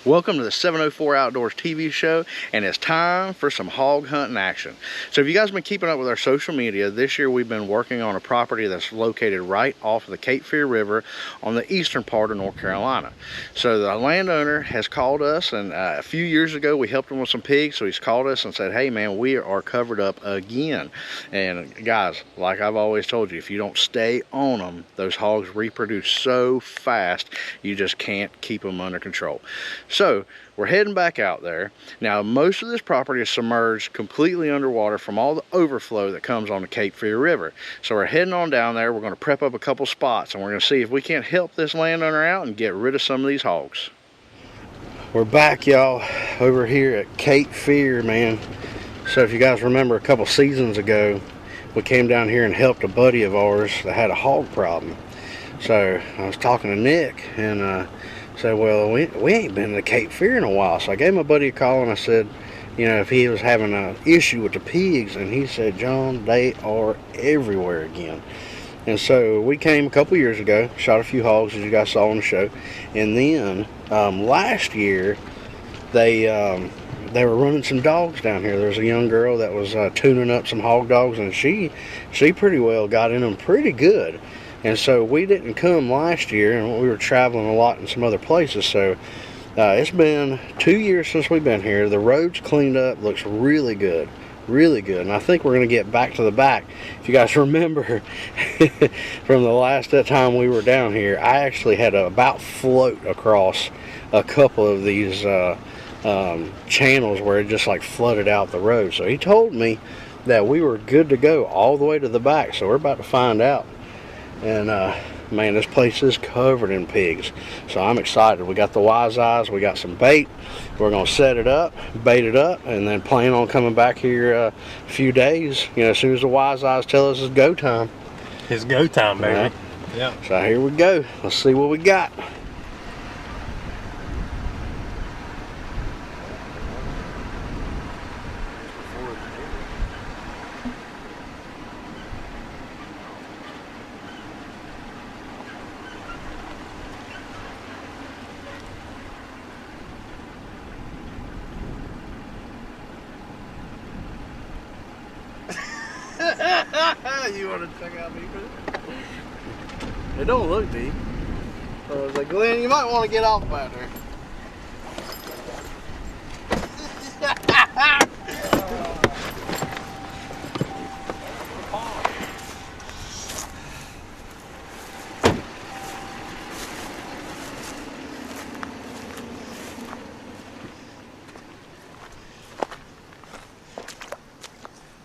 Welcome to the 704 Outdoors TV show, and it's time for some hog hunting action. So if you guys have been keeping up with our social media, this year we've been working on a property that's located right off of the Cape Fear River on the eastern part of North Carolina. So the landowner has called us, and a few years ago we helped him with some pigs, so he's called us and said, hey man, we are covered up again. And guys, like I've always told you, if you don't stay on them, those hogs reproduce so fast you just can't keep them under control. So we're heading back out there. Now most of this property is submerged completely underwater from all the overflow that comes on the Cape Fear River. So we're heading on down there. We're going to prep up a couple spots, and we're going to see if we can't help this landowner out and get rid of some of these hogs. We're back, y'all, over here at Cape Fear, man. So if you guys remember, a couple seasons ago we came down here and helped a buddy of ours that had a hog problem. So I was talking to Nick and said, well, we ain't been to Cape Fear in a while. So I gave my buddy a call and I said, you know, if he was having an issue with the pigs, and he said, John, they are everywhere again. And so we came a couple years ago, shot a few hogs as you guys saw on the show, and then last year they were running some dogs down here. There was a young girl that was tuning up some hog dogs, and she pretty well got in them pretty good. And so we didn't come last year, and we were traveling a lot in some other places. So it's been 2 years since we've been here. The road's cleaned up, looks really good, really good. And I think we're going to get back to the back. If you guys remember from the last time we were down here, I actually had to about float across a couple of these channels where it just like flooded out the road. So he told me that we were good to go all the way to the back. So we're about to find out. And man, this place is covered in pigs, so I'm excited. We got the wise eyes, we got some bait. We're gonna set it up, bait it up, and then plan on coming back here a few days, you know, as soon as the wise eyes tell us it's go time. It's go time, baby. Right. Yeah. So here we go. Let's see what we got. You want to check out deeper? It don't look deep. So I was like, Glenn, you might want to get off back there.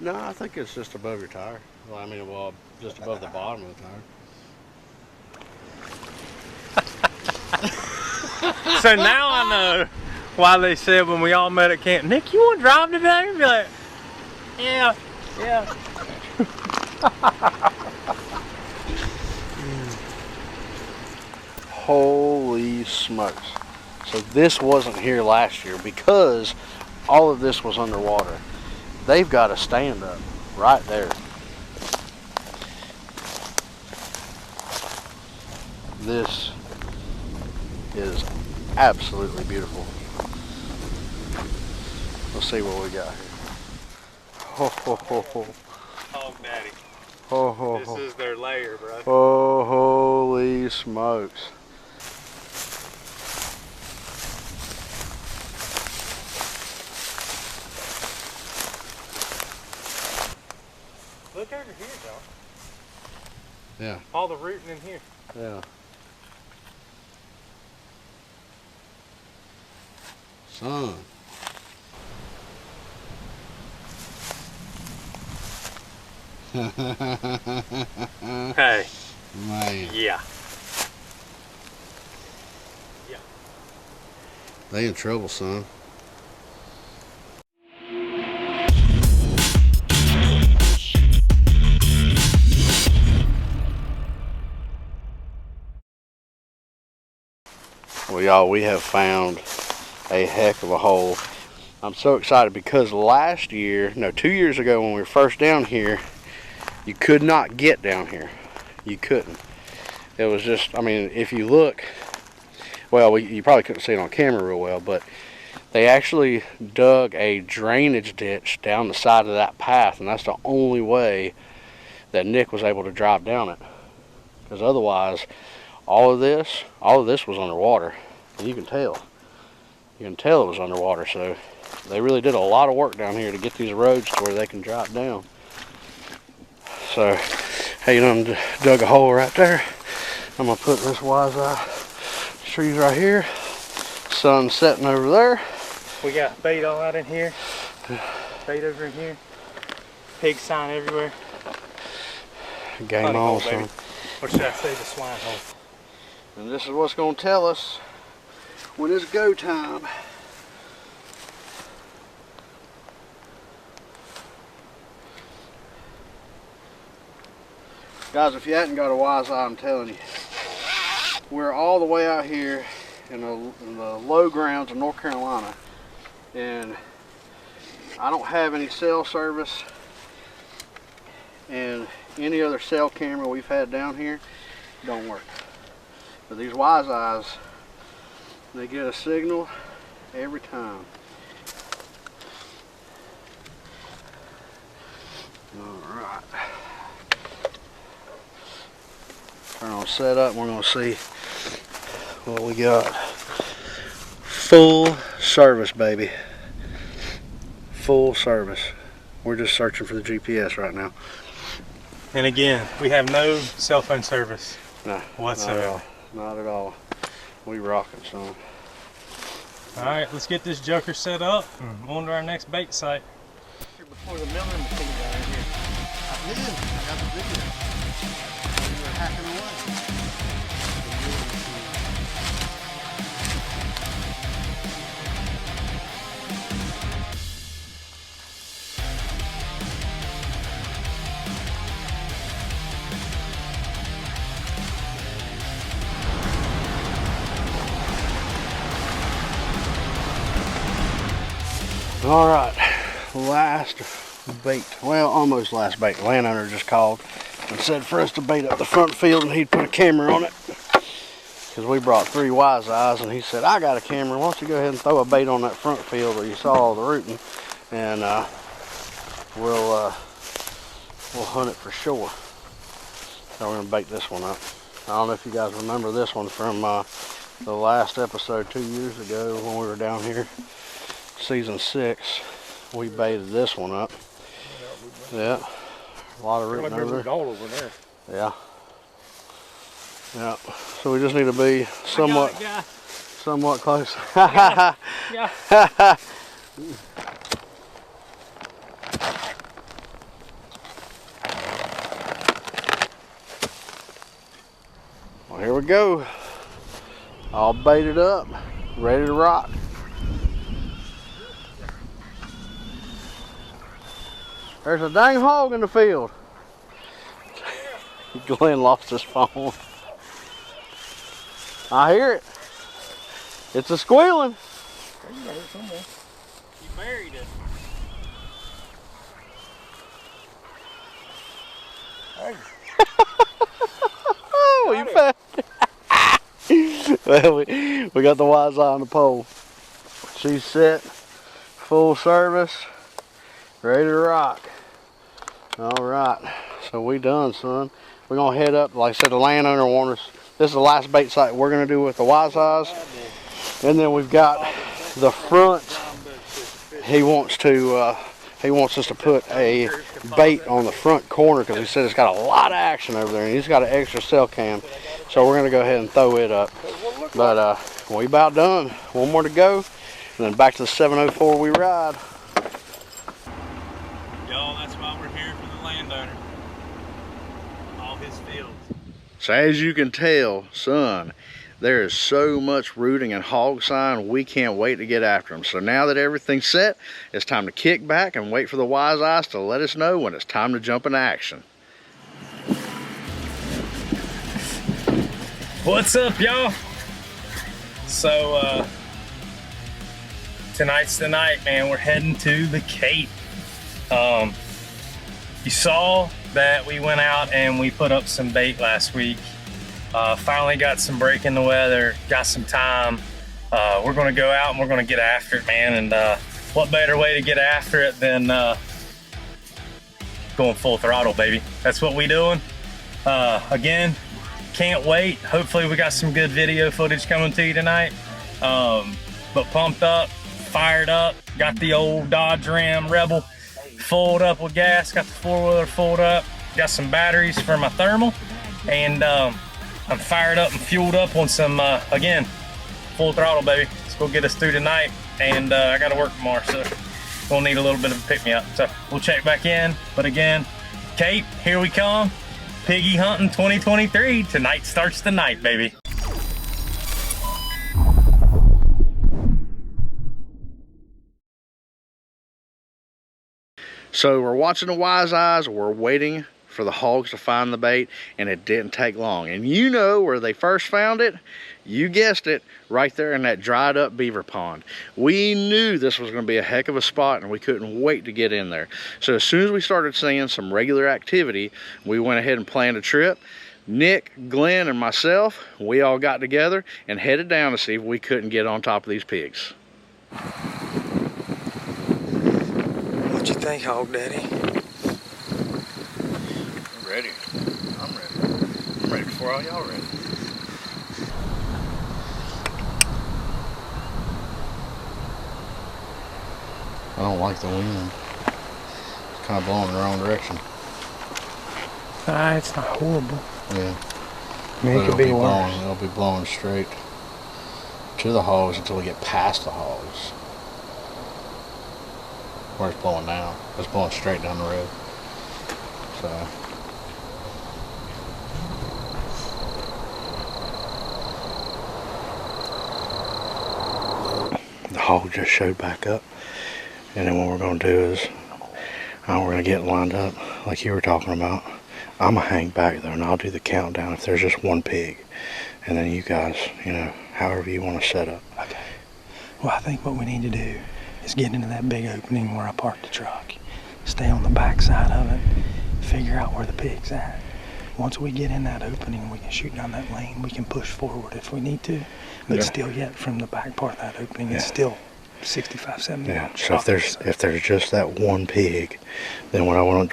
No, I think it's just above your tire. Well, I mean, well, just above the bottom of the tire. So now I know why they said when we all met at camp, Nick, you want to drive today? And be like, yeah. Holy smokes. So this wasn't here last year because all of this was underwater. They've got a stand up right there. This is absolutely beautiful. Let's see what we got here. Ho ho ho ho. Hog daddy. Ho ho ho. This is their lair, bro. Oh, holy smokes. Look over here, John. Yeah. All the rooting in here. Yeah. Son. Hey. Man. Yeah. They in trouble, son. Well, y'all, we have found a heck of a hole. I'm so excited because last year, no, 2 years ago when we were first down here, you could not get down here. You couldn't. It was just, I mean, if you look well, you probably couldn't see it on camera real well, but they actually dug a drainage ditch down the side of that path, and that's the only way that Nick was able to drive down it. Because otherwise, all of this was underwater. And you can tell it was underwater. So they really did a lot of work down here to get these roads to where they can drive down. So, hey, you done dug a hole right there. I'm gonna put this trees right here. Sun setting over there. We got bait all out in here. Bait over in here. Pig sign everywhere. Game on, son. Or should I say the swine hole? And this is what's gonna tell us when it's go time. Guys, if you hadn't got a wise eye, I'm telling you, we're all the way out here in the low grounds of North Carolina, and I don't have any cell service, and any other cell camera we've had down here don't work. But these wise eyes, they get a signal every time. All right. Turn on setup, and we're gonna see what we got. Full service, baby. Full service. We're just searching for the GPS right now. And again, we have no cell phone service whatsoever. Not at all. We rocking, son. All right, let's get this joker set up and on to our next bait site. Before the milling machine got in here, I did. I got the video. We were hacking away. All right, last bait. Well, almost last bait. The landowner just called and said for us to bait up the front field, and he'd put a camera on it. Because we brought 3 wise eyes, and he said, I got a camera. Why don't you go ahead and throw a bait on that front field where you saw all the rooting, and we'll hunt it for sure. So we're gonna bait this one up. I don't know if you guys remember this one from the last episode 2 years ago when we were down here. Season 6, we baited this one up. Yeah, a lot of rooting over there. Yeah. Yeah. So we just need to be somewhat close. Yeah. Well, here we go. All baited up, ready to rock. There's a dang hog in the field. Glenn lost his phone. I hear it. It's a squealing. You got it somewhere. You buried it. Hey. Oh, you found it. Well, we got the wise eye on the pole. She's set, full service, ready to rock. All right, so we done, son. We're gonna head up. Like I said, the landowner wanted us. This is the last bait site we're gonna do with the wise eyes, and then we've got the front. He wants us to put a bait on the front corner because he said it's got a lot of action over there, and he's got an extra cell cam. So we're gonna go ahead and throw it up. But we about done. One more to go, and then back to the 704 we ride. Y'all, that's why we're here for the landowner. All his fields. So as you can tell, son, there is so much rooting and hog sign, we can't wait to get after them. So now that everything's set, it's time to kick back and wait for the wise eyes to let us know when it's time to jump into action. What's up, y'all? So tonight's the night, man. We're heading to the Cape. You saw that we went out and we put up some bait last week. Finally got some break in the weather, got some time. We're gonna go out and we're gonna get after it, man. And what better way to get after it than going full throttle, baby. That's what we doing. Again, can't wait. Hopefully we got some good video footage coming to you tonight. But pumped up, fired up, got the old Dodge Ram Rebel filled up with gas, got the four-wheeler filled up, got some batteries for my thermal, and I'm fired up and fueled up on some, again, full throttle, baby. Let's go get us through tonight, and I gotta work tomorrow, so we'll need a little bit of a pick-me-up. So we'll check back in, but again, Cape, here we come. Piggy hunting 2023. Tonight starts the night, baby. So we're watching the wise eyes, we're waiting for the hogs to find the bait, and it didn't take long. And you know where they first found it? You guessed it, right there in that dried up beaver pond. We knew this was gonna be a heck of a spot and we couldn't wait to get in there. So as soon as we started seeing some regular activity, we went ahead and planned a trip. Nick, Glenn, and myself, we all got together and headed down to see if we couldn't get on top of these pigs. What you think, Hog Daddy? I'm ready. I'm ready. I'm ready before all y'all ready. I don't like the wind. It's kind of blowing in the wrong direction. It's not horrible. Yeah. I mean, it could be worse. It'll be blowing straight to the hogs until we get past the hogs. Where it's blowing now. It's blowing straight down the road. So. The hog just showed back up. And then what we're going to do is, we're going to get lined up like you were talking about. I'm going to hang back there and I'll do the countdown if there's just one pig. And then you guys, you know, however you want to set up. Okay. Well, I think what we need to do is get into that big opening where I parked the truck. Stay on the back side of it. Figure out where the pig's at. Once we get in that opening, we can shoot down that lane. We can push forward if we need to. But still yet from the back part of that opening, it's still 65, 70. Yeah, so if there's just that one pig, then what I'm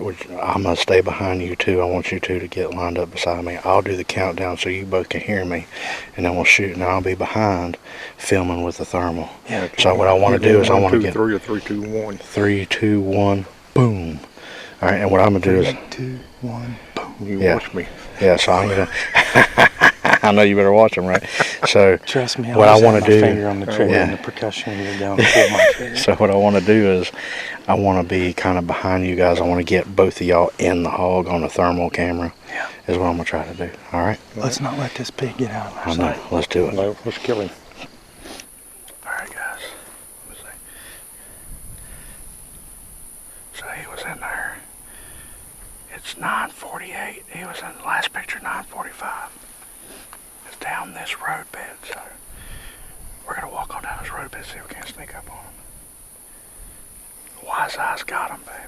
gonna stay behind you two. I want you two to get lined up beside me. I'll do the countdown so you both can hear me, and then we'll shoot. And I'll be behind, filming with the thermal. Yeah. So what I want to do is I want to get 3 or 3, 2, 1. 3, 2, 1, boom. All right, and what I'm gonna do is 3, 2, 1, boom. You watch me. Yeah, so I'm gonna. I know you better watch them, right? So trust me. What I want to do, finger on the trigger and the percussion you're going to pull my trigger. So what I want to do is, I want to be kind of behind you guys. I want to get both of y'all in the hog on the thermal camera. Yeah. Is what I'm gonna try to do. All right. Let's not let this pig get out of our I know. sight. Let's do it. No, let's kill him. All right, guys. Let's see. So he was in there. It's 9:48. He was in the last picture 9:45. It's down this road bed, so we're gonna walk on down this road bed, see if we can't sneak up on him. Wise eyes got him, baby.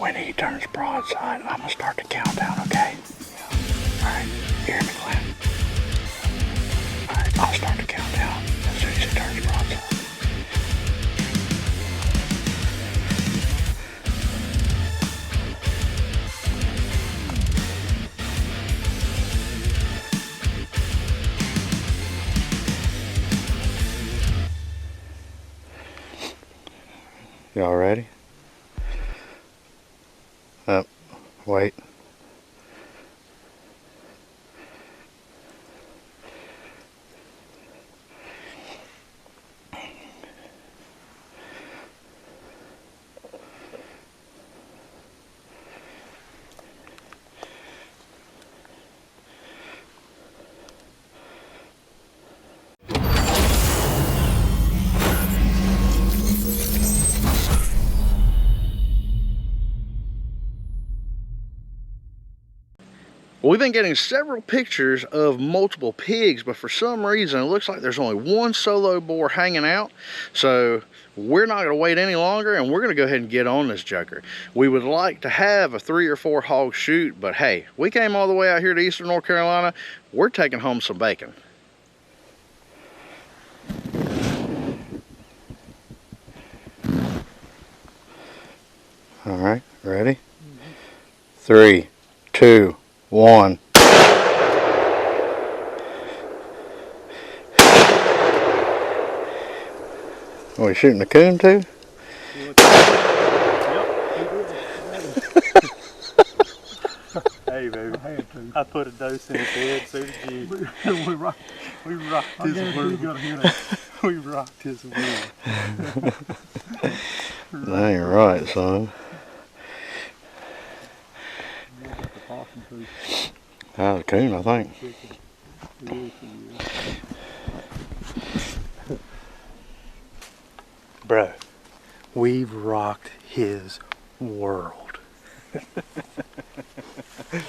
When he turns broadside, I'm gonna start the countdown, okay? Alright, you hear me, Glenn? Alright, I'll start the countdown as soon as he turns broadside. Y'all ready? Up, wait. Well, we've been getting several pictures of multiple pigs, but for some reason it looks like there's only one solo boar hanging out. So we're not going to wait any longer, and we're going to go ahead and get on this joker. We would like to have a 3 or 4 hog shoot, but hey, we came all the way out here to Eastern North Carolina. We're taking home some bacon. All right, ready? 3, 2, 1. Are we shooting the coon too? Hey, baby. I put a dose in his head, so did you. we rocked his world. We rocked his world. That ain't right, son. That was a coon, I think. Bro, we've rocked his world.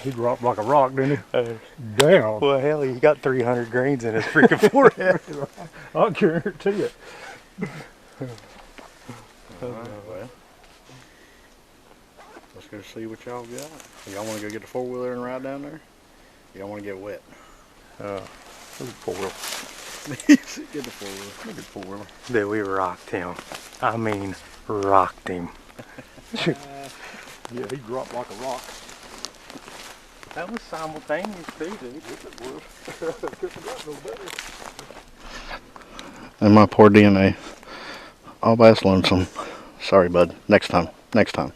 He dropped like a rock, didn't he? Damn. Well, hell, he got 300 grains in his freaking forehead. I'll guarantee it. Alright, well, let's go see what y'all got. Y'all want to go get the 4-wheeler and ride down there? Y'all want to get wet? Four-wheel. Get the 4-wheeler. Get the 4-wheeler. That we rocked him. I mean, rocked him. Yeah, he dropped like a rock. That was simultaneous too, dude. And my poor DNA. All by its lonesome. Sorry, bud. Next time. Next time.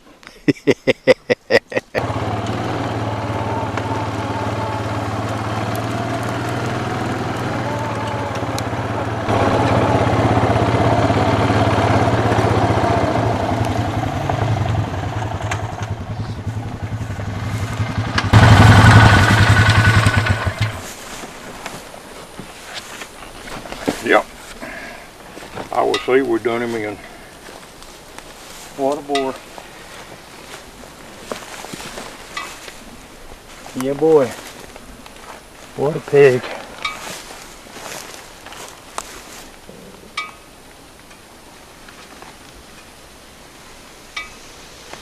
Yep. I will see we done him in. What a boar. Yeah, boy. What a pig.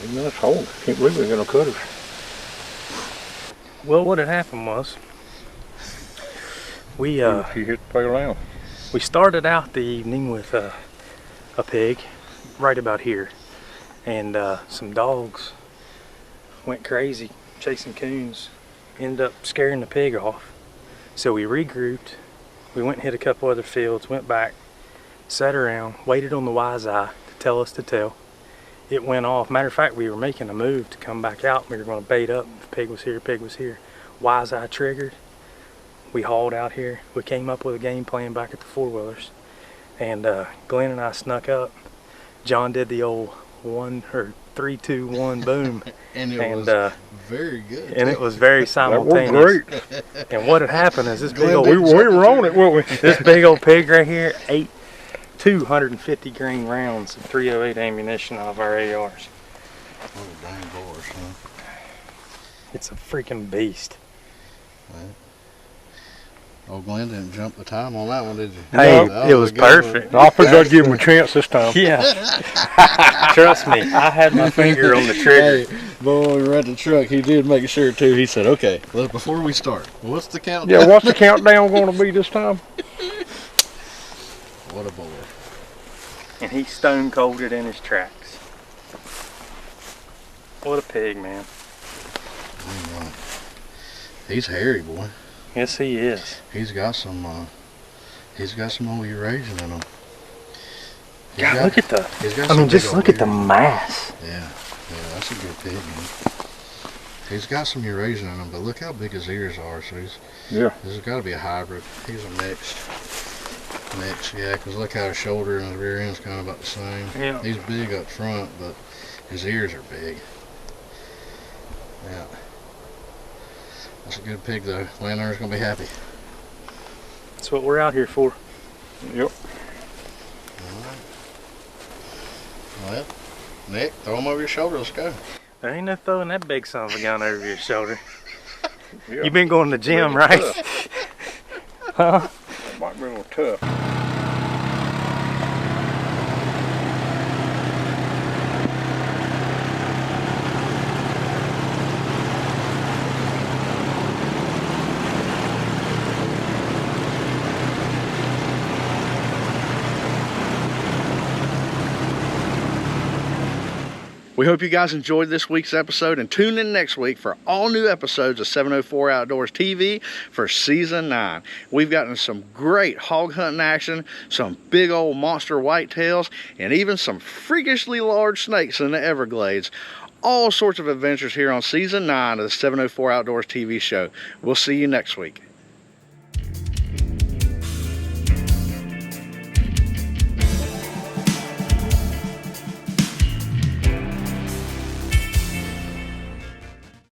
He's a nice hole. Can't believe we're gonna cut her. Well, what had happened was, we She hit the tail down. we started out the evening with a pig right about here, and some dogs went crazy chasing coons, ended up scaring the pig off. So we regrouped, we went and hit a couple other fields, went back, sat around, waited on the wise eye to tell us to tell. It went off. Matter of fact, we were making a move to come back out. We were going to bait up. If pig was here, pig was here. Wise eye triggered. We hauled out here. We came up with a game plan back at the 4-wheelers. And Glenn and I snuck up. John did the old 1 or 3, 2, 1 boom. And it was very good. And it was very simultaneous. That was great. And what had happened is this big Glenn old We were on it, weren't we? this big old pig right here ate 250 grain rounds of .308 ammunition out of our ARs. What a dang boar, son. It's a freaking beast. Oh, Glenn didn't jump the time on that one, did you? Hey, That it was a good one. perfect. I figured I'd give him a chance this time. Yeah. Trust me, I had my finger on the trigger. Hey, but when we were at the truck, he did make sure too. He said, "Okay, look, before we start, what's the countdown?" Yeah, what's the countdown going to be this time? What a boy! And he stone cold it in his tracks. What a pig, man. All right. He's hairy, boy. Yes, he is. He's got some old Eurasian in him. God, look at the. He's got I mean, some just big look old at the ears. mass. Yeah, that's a good pig, man. He's got some Eurasian in him, but look how big his ears are. So this has got to be a hybrid. He's a mixed, yeah. Because look how his shoulder and his rear end's kind of about the same. Yeah. He's big up front, but his ears are big. Yeah. That's a good pig, though. Landowner's gonna be happy. That's what we're out here for. Yep. Well, Nick, throw him over your shoulder. Let's go. There ain't no throwing that big son of a gun over your shoulder. Yeah. You been going to the gym, right? Huh? Might be a little tough. We hope you guys enjoyed this week's episode, and tune in next week for all new episodes of 704 Outdoors TV for Season 9. We've gotten some great hog hunting action, some big old monster whitetails, and even some freakishly large snakes in the Everglades. All sorts of adventures here on Season 9 of the 704 Outdoors TV show. We'll see you next week.